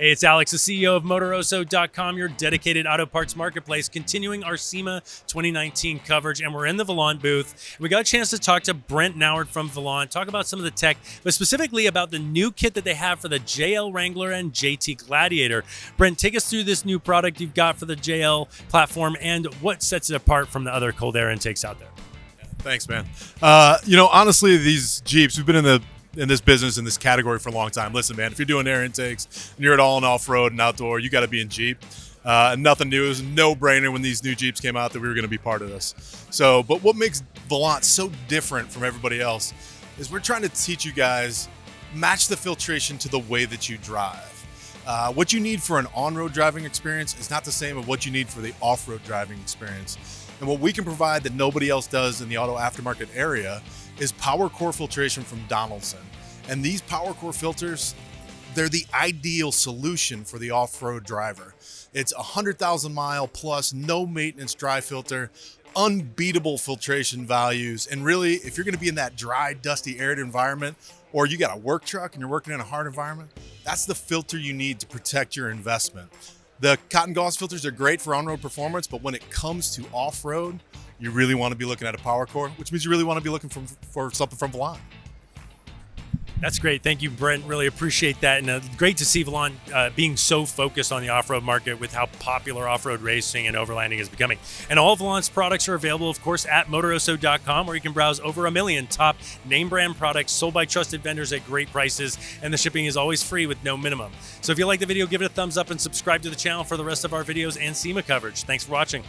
Hey, it's Alex, the CEO of Motoroso.com, your dedicated auto parts marketplace, continuing our SEMA 2019 coverage. And we're in the Volant booth. We got a chance to talk to Brent Noward from Volant, talk about some of the tech, but specifically about the new kit that they have for the JL Wrangler and JT Gladiator. Brent, take us through this new product you've got for the JL platform and what sets it apart from the other cold air intakes out there. Thanks, man. Honestly, these Jeeps, we've been in this business, in this category for a long time. Listen, man, if you're doing air intakes and you're at all in off-road and outdoor, you got to be in Jeep. Nothing new. It was a no-brainer when these new Jeeps came out that we were going to be part of this. So, but what makes Volant so different from everybody else is we're trying to teach you guys, match the filtration to the way that you drive. What you need for an on-road driving experience is not the same as what you need for the off-road driving experience. And what we can provide that nobody else does in the auto aftermarket area is power core filtration from Donaldson. And these power core filters, they're the ideal solution for the off-road driver. It's 100,000 mile plus, no maintenance dry filter, unbeatable filtration values. And really, if you're gonna be in that dry, dusty, arid environment, or you got a work truck and you're working in a hard environment, that's the filter you need to protect your investment. The cotton gauze filters are great for on-road performance, but when it comes to off-road, you really want to be looking at a power core, which means you really want to be looking for something from Volant. That's great. Thank you, Brent. Really appreciate that. And great to see Volant being so focused on the off-road market with how popular off-road racing and overlanding is becoming. And all Volant's products are available, of course, at Motoroso.com, where you can browse over 1 million top name brand products sold by trusted vendors at great prices. And the shipping is always free with no minimum. So if you like the video, give it a thumbs up and subscribe to the channel for the rest of our videos and SEMA coverage. Thanks for watching.